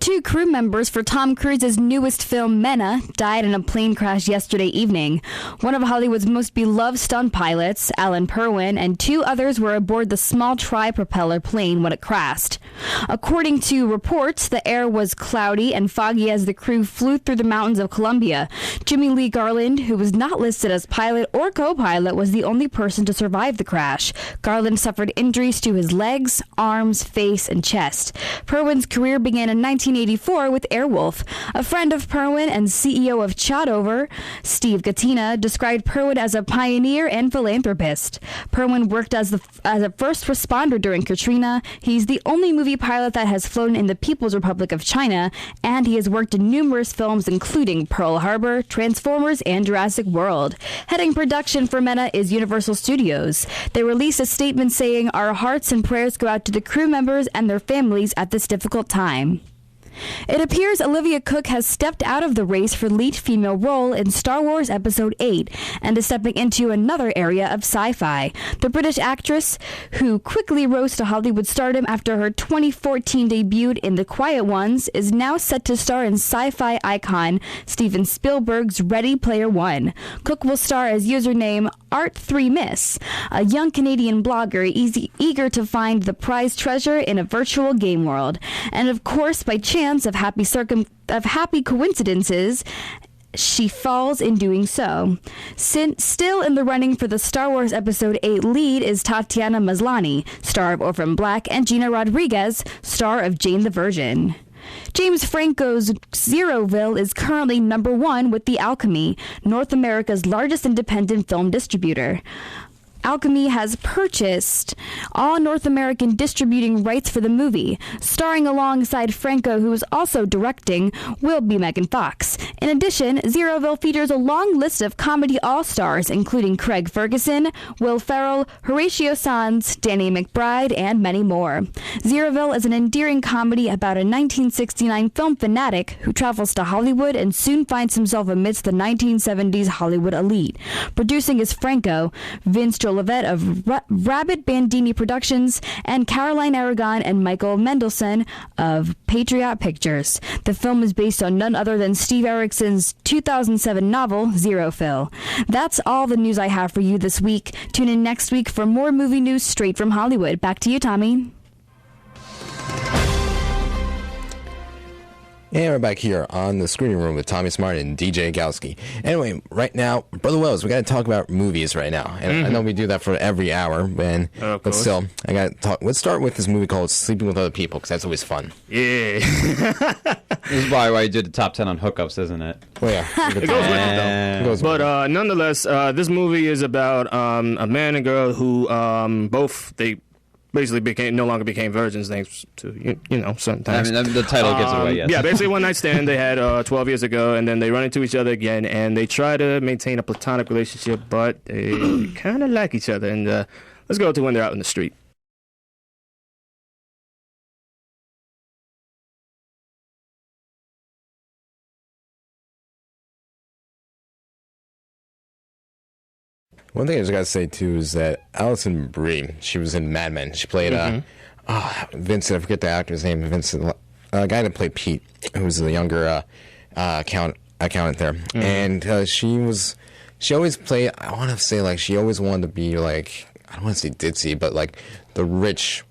Two crew members for Tom Cruise's newest film, Mena, died in a plane crash yesterday evening. One of Hollywood's most beloved stunt pilots, Alan Perwin, and two others were aboard the small tri-propeller plane when it crashed. According to reports, the air was cloudy and foggy as the crew flew through the mountains of Colombia. Jimmy Lee Garland, who was not listed as pilot or co-pilot, was the only person to survive the crash. Garland suffered injuries to his legs, arms, face, and chest. Perwin's career began in 1984 with Airwolf. A friend of Perwin and CEO of Chodover, Steve Gattina, described Perwin as a pioneer and philanthropist. Perwin worked as a first responder during Katrina. He's the only movie pilot that has flown in the People's Republic of China, and he has worked in numerous films including Pearl Harbor, Transformers, and Jurassic World. Heading production for Mena is Universal Studios. They released a statement saying, "Our hearts and prayers go out to the crew members and their families at this difficult time." It appears Olivia Cooke has stepped out of the race for lead female role in Star Wars Episode 8 and is stepping into another area of sci-fi. The British actress, who quickly rose to Hollywood stardom after her 2014 debut in The Quiet Ones, is now set to star in sci-fi icon Steven Spielberg's Ready Player One. Cooke will star as username Art3Miss, a young Canadian blogger eager to find the prized treasure in a virtual game world. And of course, by chance of happy coincidences, she falls in doing so. Still in the running for the Star Wars Episode 8 lead is Tatiana Maslany, star of Orphan Black, and Gina Rodriguez, star of Jane the Virgin. James Franco's Zeroville is currently #1 with The Alchemy, North America's largest independent film distributor. Alchemy has purchased all North American distributing rights for the movie. Starring alongside Franco, who is also directing, will be Megan Fox. In addition, Zeroville features a long list of comedy all-stars, including Craig Ferguson, Will Ferrell, Horatio Sanz, Danny McBride, and many more. Zeroville is an endearing comedy about a 1969 film fanatic who travels to Hollywood and soon finds himself amidst the 1970s Hollywood elite. Producing is Franco, Vince Jolivet of Rabbit Bandini Productions, and Caroline Aragon and Michael Mendelsohn of Patriot Pictures. The film is based on none other than Steve Erickson's 2007 novel, Zeroville. That's all the news I have for you this week. Tune in next week for more movie news straight from Hollywood. Back to you, Tommy. And we're back here on the screening room with Tommy Smart and DJ Gowski. Anyway, right now, Brother Wells, we got to talk about movies right now. And I know we do that for every hour, man. But still, I got to talk. Let's start with this movie called Sleeping with Other People, because that's always fun. Yeah. This is why you did the top 10 on hookups, isn't it? Well, yeah. It goes with it, though. But nonetheless, this movie is about a man and girl who they basically no longer became virgins thanks to, sometimes. I mean, the title gives it away, yes. Yeah, basically one night stand they had 12 years ago, and then they run into each other again, and they try to maintain a platonic relationship, but they kind of like each other. And let's go to when they're out in the street. One thing I just got to say, too, is that Alison Brie, she was in Mad Men. She played Vincent, I forget the actor's name, Vincent, a guy that played Pete, who was the younger accountant there. And she always played, I want to say, like, she always wanted to be, like, I don't want to say ditzy, but, like, the rich,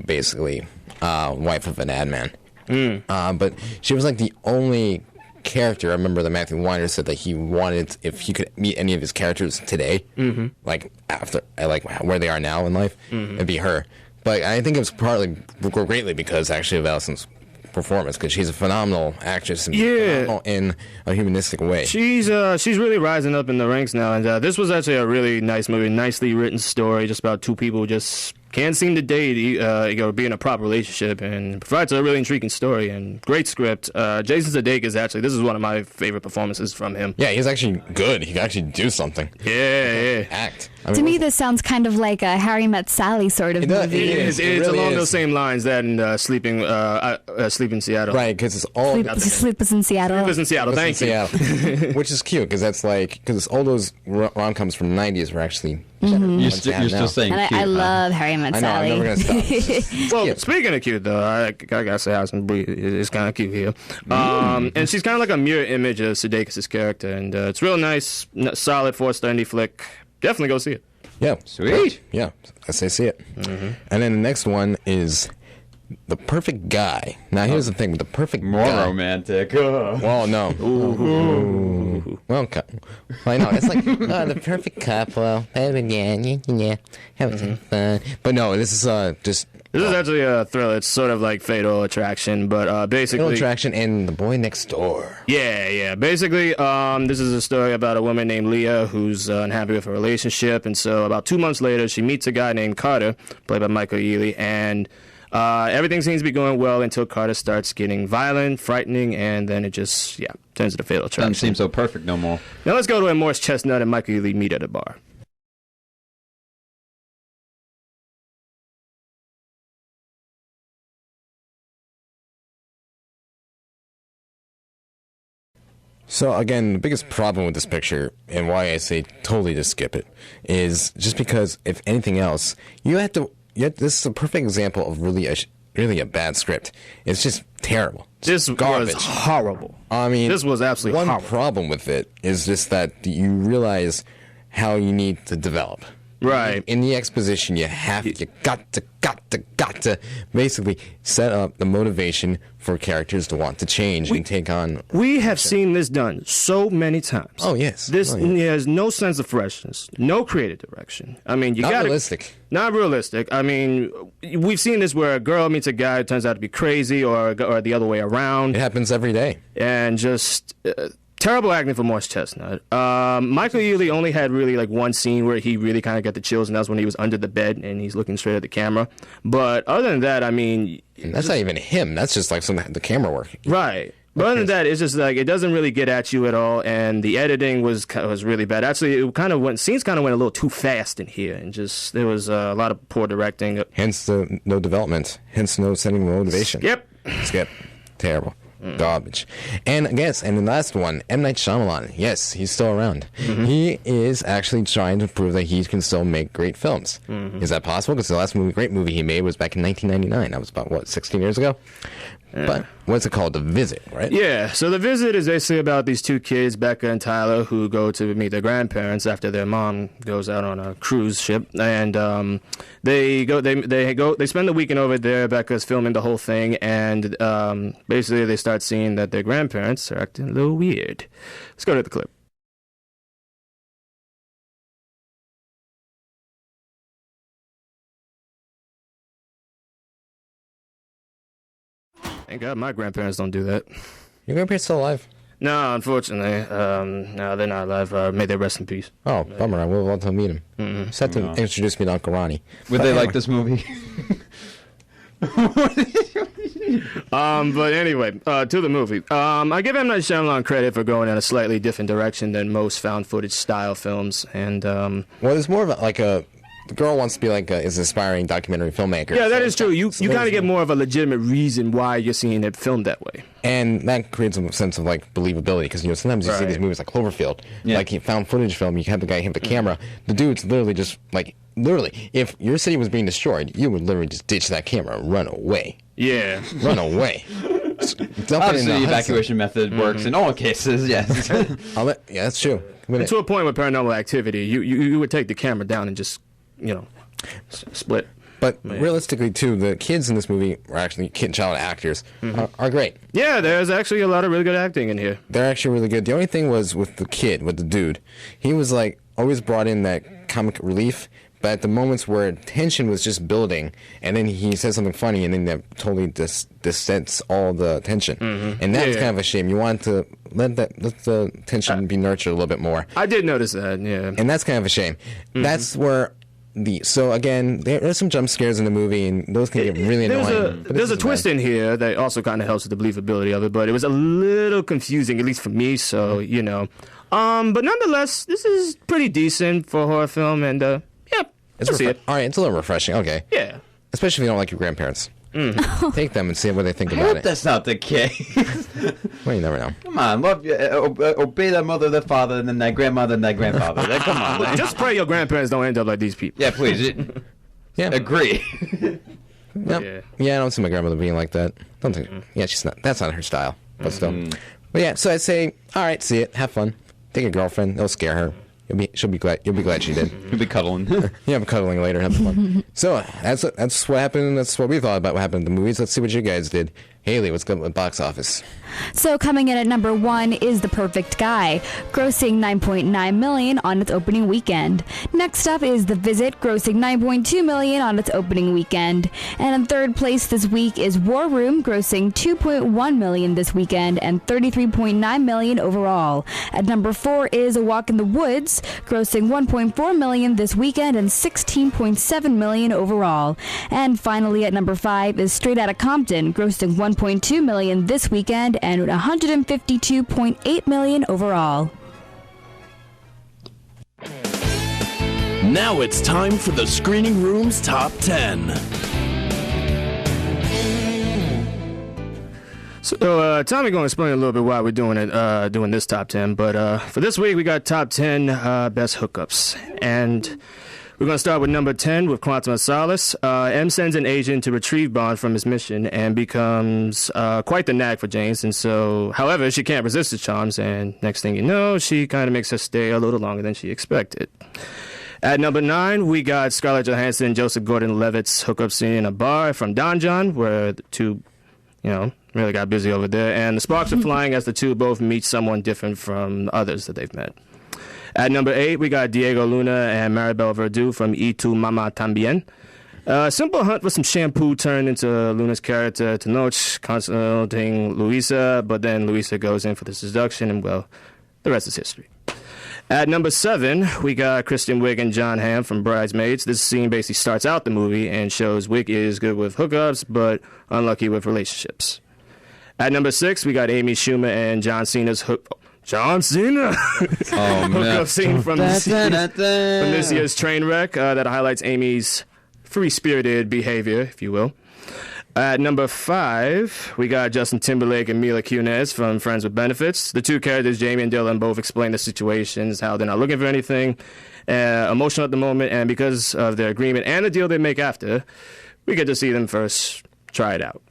basically, wife of an ad man. But she was, like, the only character. I remember that Matthew Weiner said that he wanted, if he could meet any of his characters today, like after, like where they are now in life, it'd be her. But I think it was partly greatly because actually of Alison's performance, because she's a phenomenal actress and phenomenal in a humanistic way. She's really rising up in the ranks now, and this was actually a really nice movie, nicely written story, just about two people who just can't seem to date, be in a proper relationship, and provides a really intriguing story and great script. Jason Sudeikis this is one of my favorite performances from him. Yeah, he's actually good. He can actually do something. Yeah. Act. To me, this sounds kind of like a Harry Met Sally sort of movie. It's really along those same lines, that and Sleep in Seattle. Right, because it's all... Sleepless in Seattle. Sleepless in Seattle, thank you. Which is cute, because that's like... Because all those rom-coms from the 90s were actually... You're still saying and cute, I love Harry Met Sally. I'm never going to stop. Well, speaking of cute, though, I gotta say Alison Brie is kind of cute here. And she's kind of like a mirror image of Sudeikis' character, and it's real nice, solid 4-star indie flick. Definitely go see it. Yeah. Sweet. Yeah, I say see it. And then the next one is The Perfect Guy. Now, here's the thing with The Perfect More Guy. romantic. Well, no. Ooh. Well, I know. It's like, the perfect couple. Yeah. Having fun. But no, this is just... This is actually a thriller. It's sort of like Fatal Attraction, but basically... Fatal Attraction and The Boy Next Door. Yeah. Basically, this is a story about a woman named Leah who's unhappy with her relationship, and so about 2 months later, she meets a guy named Carter, played by Michael Ealy, and everything seems to be going well until Carter starts getting violent, frightening, and then it just, turns into Fatal Attraction. Doesn't seem so perfect no more. Now let's go to when Morris Chestnut and Michael Ealy meet at a bar. So again, the biggest problem with this picture, and why I say totally just skip it, is just because if anything else, this is a perfect example of really a bad script. It's just terrible. This garbage. was horrible. I mean, this was absolutely one horrible. problem with it is just that you realize how you need to develop. Right. In the exposition, you got to basically set up the motivation for characters to want to change and take on. We have seen this done so many times. Oh, yes. This has no sense of freshness, no creative direction. I mean, Not realistic. Not realistic. I mean, we've seen this where a girl meets a guy who turns out to be crazy, or the other way around. It happens every day. And just terrible acting for Morris Chestnut. Michael Ealy only had really like one scene where he really kind of got the chills, and that was when he was under the bed and he's looking straight at the camera. But other than that, I mean, and that's not even him. That's just like the camera work. Right. But other than that, it's just like it doesn't really get at you at all, and the editing was really bad. Actually, scenes kind of went a little too fast in here, and just there was a lot of poor directing. Hence no development. Hence no sending motivation. Skip. Terrible. Garbage. And I guess, and the last one, M. Night Shyamalan. Yes, he's still around. Mm-hmm. He is actually trying to prove that he can still make great films. Mm-hmm. Is that possible? Because the last great movie he made was back in 1999. That was about, 16 years ago? Yeah. But what's it called? The Visit, right? Yeah, so The Visit is basically about these two kids, Becca and Tyler, who go to meet their grandparents after their mom goes out on a cruise ship, and they spend the weekend over there. Becca's filming the whole thing, and basically they start seeing that their grandparents are acting a little weird. Let's go to the clip. Thank God my grandparents don't do that. Your grandparents still alive? No, unfortunately. No, they're not alive. May they rest in peace. Oh, bummer. I would love to meet him. Mm-hmm. Set to introduce me to Uncle Ronnie. Would they like this movie? But anyway, to the movie. I give M. Night Shyamalan credit for going in a slightly different direction than most found footage style films. And well, it's more of the girl wants to be like is an aspiring documentary filmmaker. Yeah, that is true. You kind of get more of a legitimate reason why you're seeing it filmed that way. And that creates a sense of like believability, because sometimes you see these movies like Cloverfield, like he found footage film. You have the guy hit the camera. The dude's literally just if your city was being destroyed, you would literally just ditch that camera and run away. Yeah, run away. Obviously, the evacuation method works in all cases. Yes. Yeah, that's true. And to a point with Paranormal Activity, you would take the camera down and just split. But realistically, too, the kids in this movie are actually child actors are great. Yeah, there's actually a lot of really good acting in here. They're actually really good. The only thing was with the dude. He was like always brought in that comic relief, but at the moments where tension was just building, and then he said something funny, and then that totally dissents all the tension. Mm-hmm. And that's kind of a shame. You want to let the tension be nurtured a little bit more. I did notice that, yeah. And that's kind of a shame. Mm-hmm. That's where so again, there's some jump scares in the movie, and those can get really annoying. There's a twist in here that also kind of helps with the believability of it, but it was a little confusing, at least for me. So but nonetheless, this is pretty decent for a horror film, and it's see it. All right, it's a little refreshing. Okay, yeah, especially if you don't like your grandparents. Take them and see what they think I about hope it. That's not the case. Well, you never know. Come on, obey that mother, that father, and then that grandmother, and that grandfather. Come on. Just pray your grandparents don't end up like these people. Yeah, please. Yeah, agree. Yep. Yeah, I don't see my grandmother being like that. Don't think. Yeah, she's not. That's not her style. But still. But yeah, so I'd say, all right, see it, have fun, take a girlfriend, it'll scare her. She'll be glad. You'll be glad she did. You'll be cuddling. Yeah, I'm cuddling later. Have fun. So that's what happened. That's what we thought about what happened in the movies. Let's see what you guys did. Haley, what's good with box office? So coming in at number 1 is The Perfect Guy, grossing $9.9 million on its opening weekend. Next up is The Visit, grossing $9.2 million on its opening weekend. And in third place this week is War Room, grossing $2.1 million this weekend and $33.9 million overall. At number 4 is A Walk in the Woods, grossing $1.4 million this weekend and $16.7 million overall. And finally at number 5 is Straight Outta Compton, grossing $1.2 million this weekend and $152.8 million overall. Now it's time for the Screening Room's Top 10. So, Tommy going to explain a little bit why we're doing it, doing this top 10. But for this week, we got top 10 best hookups, and we're going to start with number 10 with Quantum of Solace. M sends an agent to retrieve Bond from his mission and becomes quite the nag for James. And so, however, she can't resist his charms, and next thing you know, she kind of makes her stay a little longer than she expected. At number 9, we got Scarlett Johansson and Joseph Gordon-Levitt's hookup scene in a bar from Don John, where the two, really got busy over there. And the sparks are flying as the two both meet someone different from others that they've met. At number 8, we got Diego Luna and Maribel Verdú from Y Tu Mama Tambien. A simple hunt for some shampoo turned into Luna's character Tenoch consulting Luisa, but then Luisa goes in for the seduction, and, well, the rest is history. At number 7, we got Kristen Wiig and John Hamm from Bridesmaids. This scene basically starts out the movie and shows Wiig is good with hookups, but unlucky with relationships. At number 6, we got Amy Schumer and John Cena's John Cena hookup scene from this year's Trainwreck that highlights Amy's free-spirited behavior, if you will. At number 5, we got Justin Timberlake and Mila Kunis from Friends with Benefits. The two characters, Jamie and Dylan, both explain the situations, how they're not looking for anything, emotional at the moment, and because of their agreement and the deal they make after, we get to see them first try it out.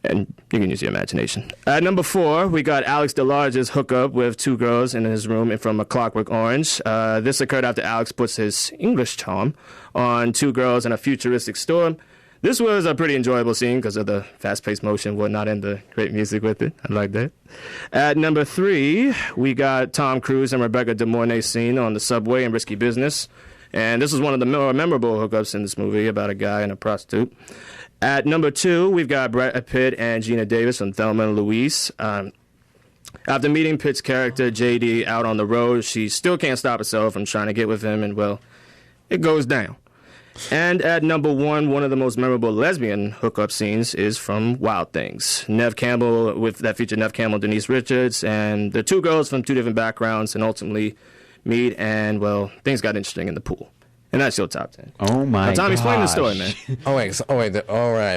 And you can use your imagination. At number 4, we got Alex DeLarge's hookup with two girls in his room from A Clockwork Orange. This occurred after Alex puts his English charm on two girls in a futuristic store. This was a pretty enjoyable scene because of the fast-paced motion and whatnot and the great music with it. I like that. At number 3, we got Tom Cruise and Rebecca De Mornay's scene on the subway in Risky Business. And this was one of the more memorable hookups in this movie about a guy and a prostitute. At number 2, we've got Brad Pitt and Gina Davis from Thelma and Louise. After meeting Pitt's character, JD, out on the road, she still can't stop herself from trying to get with him, and, well, it goes down. And at number 1, one of the most memorable lesbian hookup scenes is from Wild Things. Neve Campbell, that featured Neve Campbell and Denise Richards, and the two girls from two different backgrounds and ultimately meet, and, well, things got interesting in the pool. And that's your top 10. Oh, my God. Tommy, explain the story, man. Right. I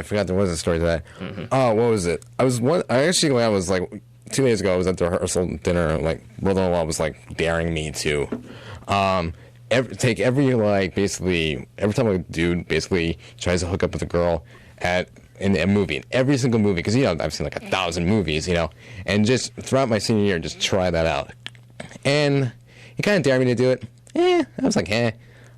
forgot there was a story to that. Mm-hmm. Oh, what was it? I was 2 days ago, I was at the rehearsal dinner, brother-in-law was, daring me to, every time a dude basically tries to hook up with a girl in a movie, in every single movie, because, I've seen 1,000 movies, and just throughout my senior year, just try that out. And he kind of dared me to do it. I was like,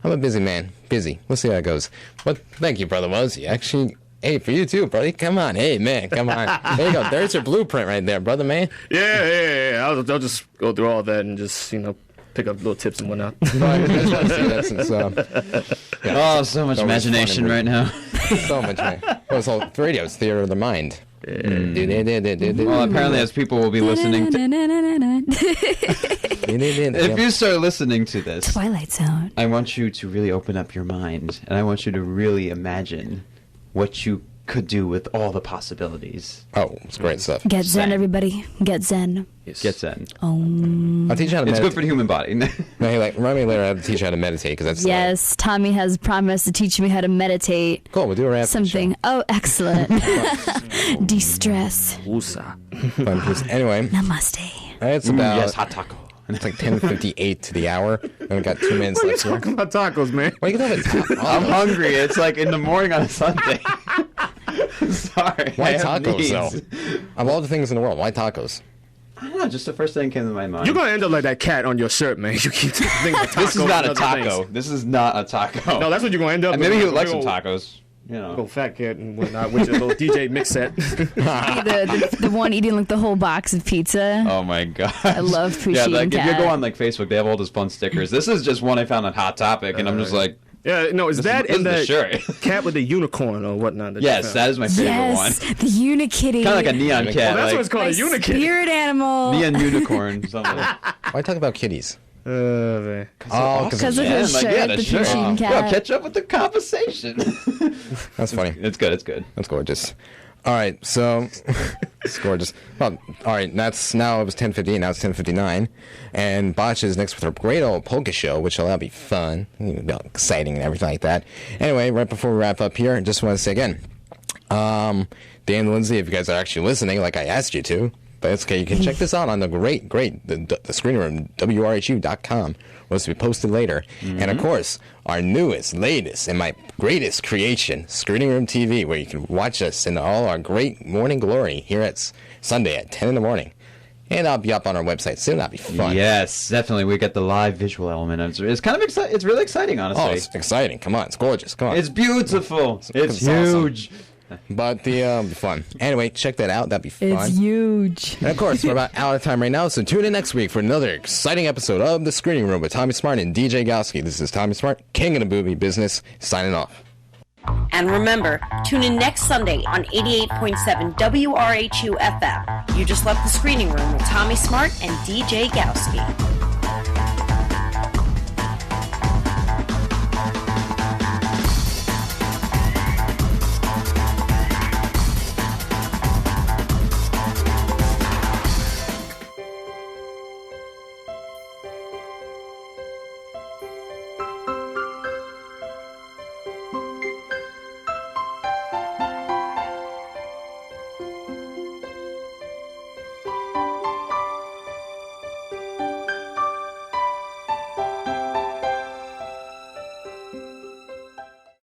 I'm a busy man. Busy. We'll see how it goes. But thank you, Brother Mosey. Actually, hey, for you too, buddy. Come on. Hey, man, come on. There you go. There's your blueprint right there, brother, man. Yeah. I'll just go through all that and just, pick up little tips and whatnot. So much imagination right now. So much, man. Well, it's all radio. It's theater of the mind. Well, apparently, as people will be listening to... If you start listening to this... Twilight Zone. I want you to really open up your mind, and I want you to really imagine what you could do with all the possibilities. Oh, it's great stuff. Get zen, everybody. Get zen. Yes. Get zen. I'll teach you how to meditate. It's good for the human body. No, remind me later how to teach you how to meditate, because that's... Yes, Tommy has promised to teach me how to meditate. Cool, we'll do a rap. Something. Oh, excellent. De-stress. Anyway. Namaste. It's about... Yes, hot taco. It's 10:58 to the hour, and we got 2 minutes left. What are you talking about tacos, man? What are you talking about? I'm hungry. It's in the morning on a Sunday. Sorry. Why tacos, though? Of all the things in the world, why tacos? I don't know, just the first thing that came to my mind. You're going to end up like that cat on your shirt, man. You keep thinking of tacos. This is not a taco. This is not a taco. No, that's what you're going to end up with. Maybe he would like some tacos. Little fat cat and whatnot, which is a little DJ mix set. the one eating the whole box of pizza. Oh my god! I love Pusheen Cat. Cat. If you go on Facebook, they have all those fun stickers. This is just one I found on Hot Topic, and I'm just like, is that in the shirt? Cat with the unicorn or whatnot? Yes, that is my favorite one. Yes, the Unikitty. Kind of like a neon cat. That's what it's called, a Unikitty. Spirit animal. Neon unicorn. Something. Why talk about kitties? Because of his shirt, the Pusheen Cat. Well, catch up with the conversation. That's funny. It's good. It's good. That's gorgeous. All right, so it's gorgeous. Well, all right, now it was 10:58. Now it's 10:59, and Botch is next with her great old polka show, which will be fun, exciting, and everything like that. Anyway, right before we wrap up here, I just want to say again, Dan and Lindsay, if you guys are actually listening, like I asked you to. But it's okay. You can check this out on the the screening room, WRHU.com. Will be posted later. Mm-hmm. And, of course, our newest, latest, and my greatest creation, Screening Room TV, where you can watch us in all our great morning glory here at Sunday at 10 in the morning. And I'll be up on our website soon. That'll be fun. Yes, definitely. We get the live visual element. It's kind of exciting. It's really exciting, honestly. Oh, it's exciting. Come on. It's gorgeous. Come on. It's beautiful. It's huge. Awesome. But the be fun. Anyway, check that out. That'd be fun. It's huge. And of course, we're about out of time right now, so tune in next week for another exciting episode of The Screening Room with Tommy Smart and DJ Gowski. This is Tommy Smart, king of the movie business, signing off. And remember, tune in next Sunday on 88.7 WRHU FM. You just left The Screening Room with Tommy Smart and DJ Gowski.